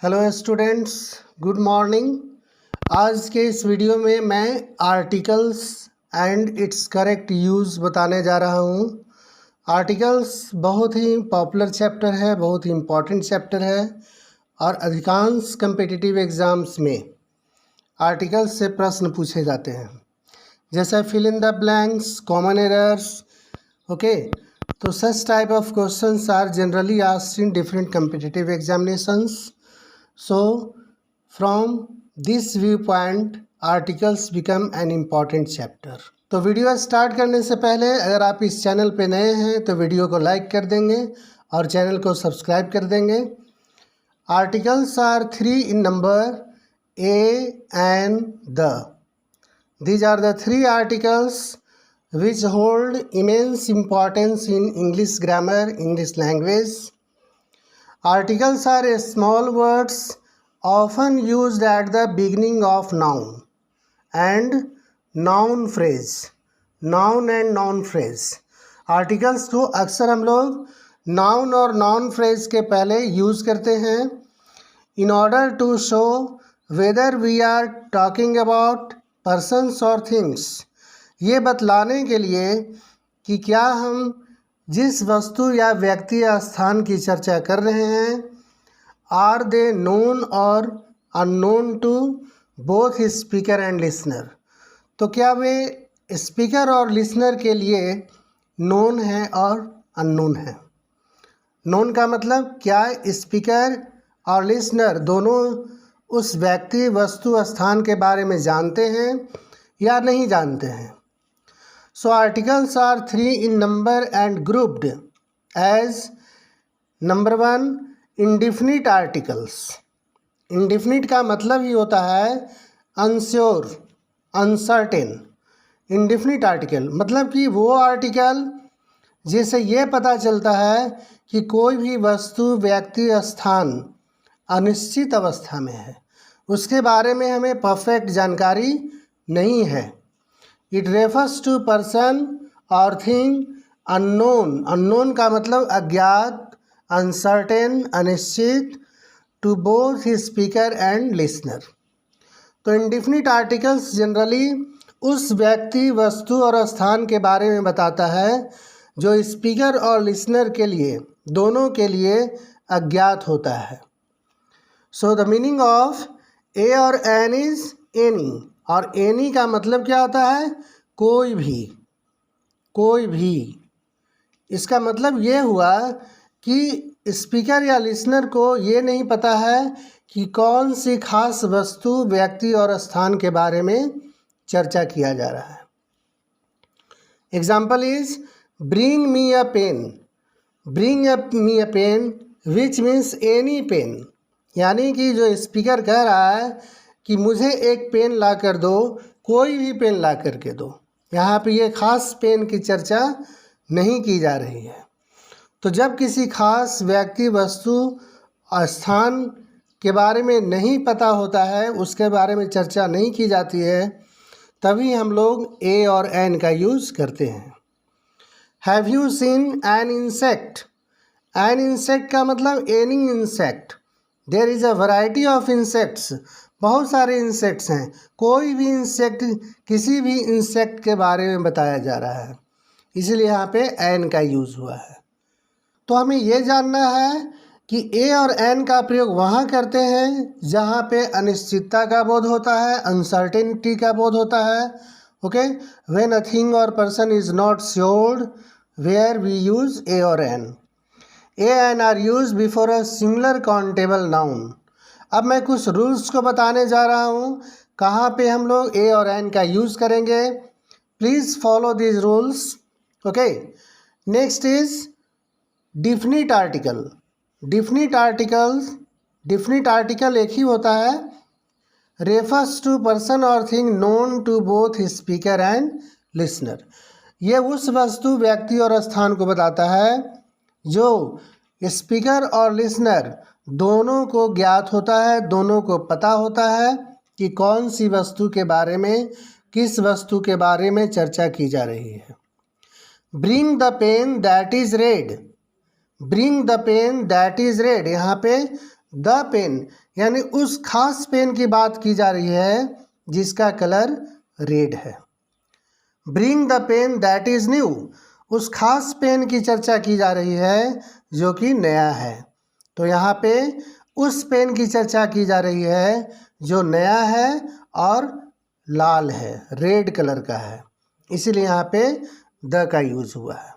Hello students, good morning. आज के इस वीडियो में मैं articles and it's correct use बताने जा रहा हूँ। आर्टिकल्स बहुत ही पॉपुलर चैप्टर है, बहुत ही इम्पॉर्टेंट चैप्टर है और अधिकांश कम्पिटिटिव एग्ज़ाम्स में आर्टिकल्स से प्रश्न पूछे जाते हैं, जैसे fill in the blanks, common errors. Okay, तो such type of questions are generally asked in different competitive examinations. So, from this viewpoint, articles become an important chapter. तो वीडियो स्टार्ट करने से पहले अगर आप इस चैनल पे नए हैं तो वीडियो को लाइक कर देंगे और चैनल को सब्सक्राइब कर देंगे। Articles are 3 in number: A and the. These are the 3 articles which hold immense importance in English grammar, English language. Articles are small words often used at the beginning of noun and noun phrase. Noun and noun phrase. Articles को अक्सर हम लोग noun और noun phrase के पहले use करते हैं in order to show whether we are talking about persons or things. ये बतलाने के लिए कि क्या हम जिस वस्तु या व्यक्ति या स्थान की चर्चा कर रहे हैं, आर दे नोन और unknown to both speaker and listener. तो क्या वे स्पीकर और लिसनर के लिए नोन है और अननोन है. नोन का मतलब क्या स्पीकर और लिसनर दोनों उस व्यक्ति, वस्तु, स्थान के बारे में जानते हैं या नहीं जानते हैं. So articles are 3 in number and grouped as number 1 indefinite articles. Indefinite का मतलब ही होता है unsure, uncertain. Indefinite article मतलब कि वो आर्टिकल जिससे ये पता चलता है कि कोई भी वस्तु, व्यक्ति, स्थान अनिश्चित अवस्था में है, उसके बारे में हमें परफेक्ट जानकारी नहीं है. इट रेफर्स टू पर्सन और थिंग अननोन. अननोन का मतलब अज्ञात, अनसर्टेन, अनिश्चित, to both speaker and listener. तो इंडिफिनिट आर्टिकल्स जनरली उस व्यक्ति, वस्तु और स्थान के बारे में बताता है जो स्पीकर और लिसनर के लिए, दोनों के लिए अज्ञात होता है. सो द मीनिंग ऑफ ए और एन इज एनी. और एनी का मतलब क्या होता है? कोई भी, कोई भी. इसका मतलब ये हुआ कि स्पीकर या लिसनर को ये नहीं पता है कि कौन सी खास वस्तु, व्यक्ति और स्थान के बारे में चर्चा किया जा रहा है. Example is bring me a pen. Bring me a pen which means any pen. यानी कि जो स्पीकर कह रहा है कि मुझे एक पेन ला कर दो, कोई भी पेन ला कर के दो. यहाँ पे ये खास पेन की चर्चा नहीं की जा रही है. तो जब किसी खास व्यक्ति, वस्तु और स्थान के बारे में नहीं पता होता है, उसके बारे में चर्चा नहीं की जाती है, तभी हम लोग ए और एन का यूज़ करते हैं. Have you seen an insect. An insect का मतलब any insect. There is a variety of insects. बहुत सारे इंसेक्ट्स हैं. कोई भी इंसेक्ट, किसी भी इंसेक्ट के बारे में बताया जा रहा है, इसलिए यहाँ पे एन का यूज़ हुआ है. तो हमें ये जानना है कि ए और एन का प्रयोग वहाँ करते हैं जहाँ पे अनिश्चितता का बोध होता है, अनसर्टेनिटी का बोध होता है. ओके, व्हेन अ थिंग और person is not sured, where we use A और an. A an are use before a singular countable noun. अब मैं कुछ रूल्स को बताने जा रहा हूँ कहाँ पे हम लोग ए और एन का यूज़ करेंगे. Please follow this rules. Okay, next is definite article. Definite articles, definite article एक ही होता है. रेफर्स टू पर्सन और thing known to both speaker and listener. ये उस वस्तु, व्यक्ति और स्थान को बताता है जो स्पीकर और लिसनर दोनों को ज्ञात होता है, दोनों को पता होता है कि कौन सी वस्तु के बारे में, किस वस्तु के बारे में चर्चा की जा रही है. Bring the pen that is red. Bring the pen that is red. यहाँ पे द पेन यानी उस खास पेन की बात की जा रही है जिसका कलर रेड है। Bring the pen that is new, उस खास पेन की चर्चा की जा रही है जो कि नया है। तो यहाँ पे उस पेन की चर्चा की जा रही है जो नया है और लाल है, रेड कलर का है, इसीलिए यहाँ पे द का यूज़ हुआ है।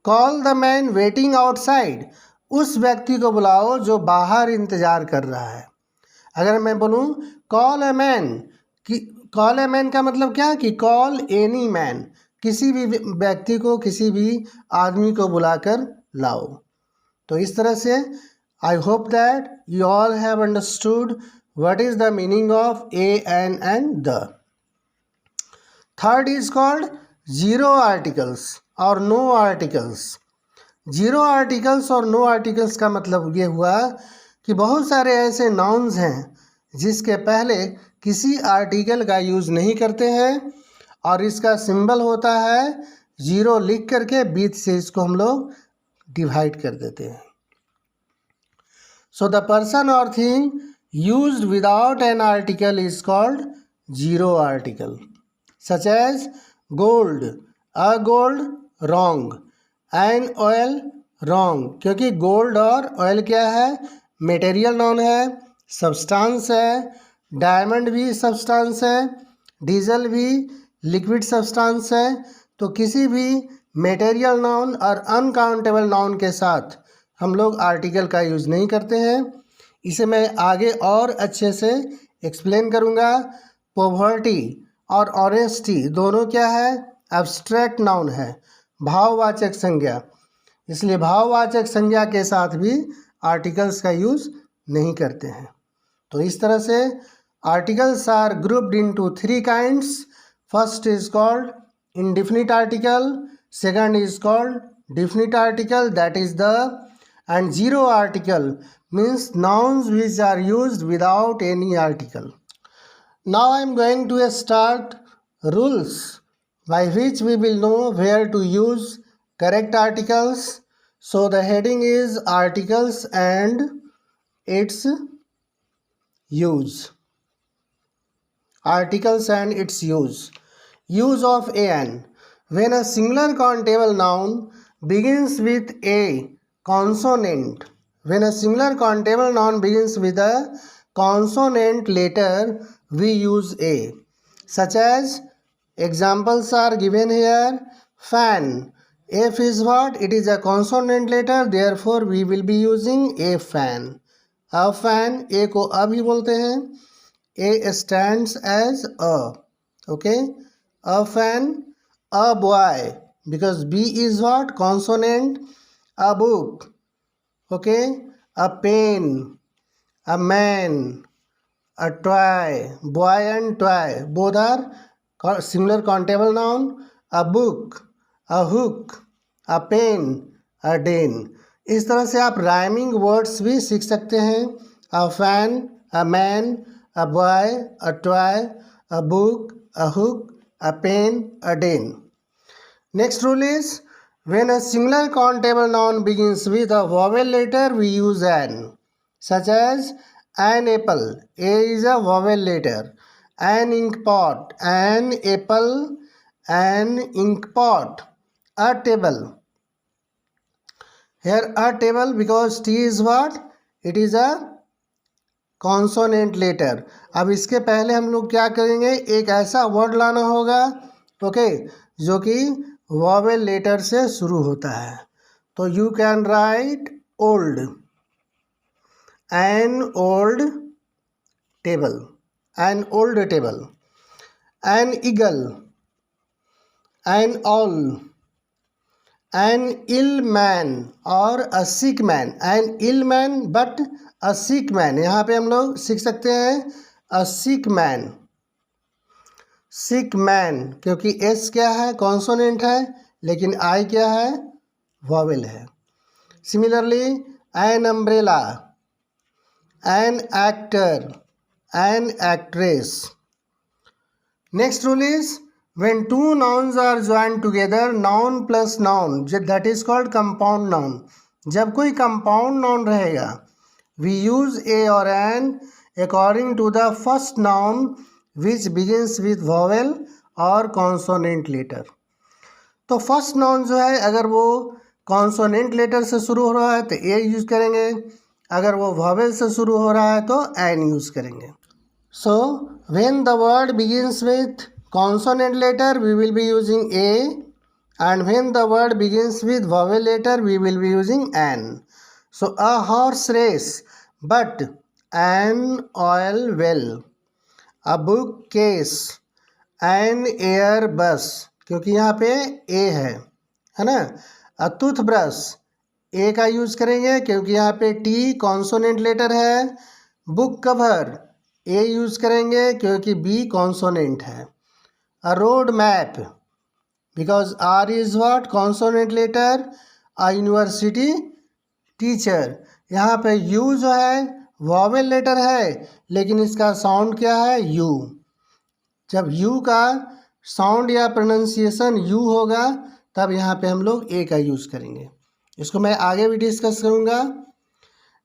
Call the man waiting outside, उस व्यक्ति को बुलाओ जो बाहर इंतज़ार कर रहा है। अगर मैं बोलूँ कॉल ए मैन, कि कॉल ए मैन का मतलब क्या कि कॉल एनी मैन, किसी भी व्यक्ति को, किसी भी आदमी को बुलाकर लाओ। तो इस तरह से I hope that you all have understood what is the meaning of a an and the. Third is called zero articles और नो आर्टिकल्स। जीरो आर्टिकल्स और नो आर्टिकल्स का मतलब ये हुआ कि बहुत सारे ऐसे नाउन्स हैं जिसके पहले किसी आर्टिकल का यूज़ नहीं करते हैं और इसका सिंबल होता है जीरो, लिख करके बीच से इसको हम लोग डिवाइड कर देते हैं। सो द पर्सन और thing used without an article is called zero article. Such as gold, a gold, wrong, an oil, wrong, क्योंकि गोल्ड और ऑयल क्या है, मटेरियल नाउन है, सब्सटेंस है, डायमंड भी सब्सटेंस है, डीजल भी लिक्विड सब्सटेंस है। तो किसी भी मटेरियल नाउन और अनकाउंटेबल नाउन के साथ हम लोग आर्टिकल का यूज़ नहीं करते हैं। इसे मैं आगे और अच्छे से एक्सप्लेन करूँगा। पॉवर्टी और ऑनेस्टी दोनों क्या है, एब्स्ट्रैक्ट नाउन है, भाववाचक संज्ञा, इसलिए भाववाचक संज्ञा के साथ भी आर्टिकल्स का यूज़ नहीं करते हैं। तो इस तरह से articles are grouped into three kinds. First is called indefinite article, second is called definite article, that is the, and zero article means nouns which are used without any article. Now I am going to start rules by which we will know where to use correct articles. So the heading is articles and its use. Articles and its use. Use of an. When a singular countable noun begins with a consonant, when a singular countable noun begins with a consonant letter, we use a. Such as, examples are given here. Fan. F is what? It is a consonant letter, therefore we will be using a fan. A fan, a को a भी बोलते हैं. A stands as a. Okay. A fan, a boy, because B is what? Consonant. A book, okay. A pen, a man, a toy. Boy and toy both are similar countable noun. A book, a hook, a pen, a den. इस तरह से आप rhyming words भी सीख सकते हैं. A fan, a man, a boy, a toy, a book, a hook, a pen, a den. Next rule is, when a singular countable noun begins with a vowel letter, we use an. Such as an apple. A is a vowel letter. An ink pot. An apple. An ink pot. A table. Here a table, because T is what? It is a consonant letter. अब इसके पहले हम लोग क्या करेंगे, एक ऐसा word लाना होगा, ओके, जो कि वॉवेल लेटर से शुरू होता है. तो you can write old, an old table, an old table. An eagle, an owl, an ill man और a sick man. An ill man but a sick man. यहाँ पे हम लोग सीख सकते हैं a sick man. Sick man, क्योंकि S क्या है, कॉन्सोनेंट है, लेकिन आई क्या है, वॉवेल है. Similarly an umbrella, an actor, an actress. Next rule is, when two nouns are joined together, noun plus noun, that is called compound noun. जब कोई compound noun रहेगा we use a or an according to the first noun which begins with vowel और consonant letter। तो first noun जो है अगर वो consonant letter से शुरू हो रहा है तो ए यूज़ करेंगे, अगर वो वॉवेल से शुरू हो रहा है तो एन यूज़ करेंगे। So when the word begins with consonant letter we will be using a and when the word begins with vowel letter we will be using an. So a horse race but an oil well, a book case an air bus, क्योंकि यहाँ पे ए है ना। अ tooth brush ए का use करेंगे क्योंकि यहाँ पे टी कॉन्सोनेंट लेटर है। बुक कवर ए यूज़ करेंगे क्योंकि बी कॉन्सोनेंट है। A road map because R is what consonant letter. A university teacher, यहाँ पे यू जो है वॉवेल लेटर है लेकिन इसका साउंड क्या है यू। जब यू का साउंड या प्रोनाउंसिएशन यू होगा तब यहाँ पे हम लोग ए का यूज़ करेंगे। इसको मैं आगे भी डिस्कस करूँगा।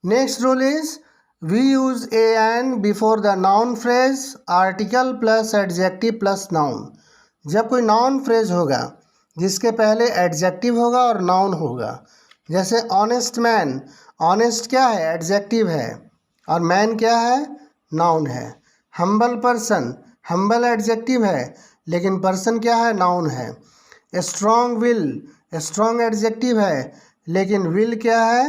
Next rule is we use a an before the noun phrase, article plus adjective plus noun. जब कोई नाउन फ्रेज होगा जिसके पहले एडजेक्टिव होगा और नाउन होगा, जैसे ऑनेस्ट मैन, ऑनेस्ट क्या है एडजेक्टिव है और मैन क्या है नाउन है। हम्बल पर्सन, हम्बल एडजेक्टिव है लेकिन पर्सन क्या है नाउन है। स्ट्रॉन्ग विल, स्ट्रॉन्ग एडजेक्टिव है लेकिन विल क्या है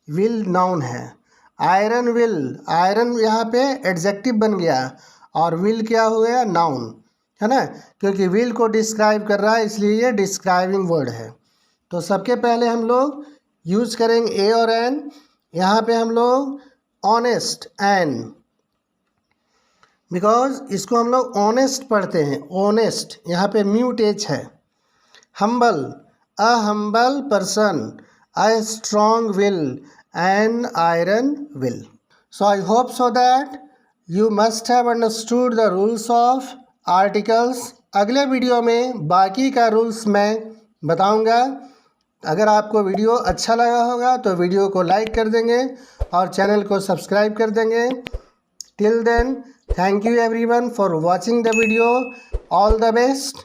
विल नाउन है। आयरन विल, आयरन यहाँ पे एडजेक्टिव बन गया और विल क्या हो गया नाउन, है ना, क्योंकि विल को डिस्क्राइब कर रहा है इसलिए ये डिस्क्राइबिंग वर्ड है। तो सबके पहले हम लोग यूज़ करेंगे ए और एन। यहाँ पे हम लोग ऑनेस्ट एन, बिकॉज इसको हम लोग ऑनेस्ट पढ़ते हैं, ऑनेस्ट यहाँ पे म्यूट एच है। Humble, a humble person, a strong will and iron will. So I hope so that you must have understood the rules of articles. अगले वीडियो में बाकी का रूल्स मैं बताऊंगा। अगर आपको वीडियो अच्छा लगा होगा तो वीडियो को लाइक कर देंगे और चैनल को सब्सक्राइब कर देंगे। Till then, thank you everyone for watching the video. All the best.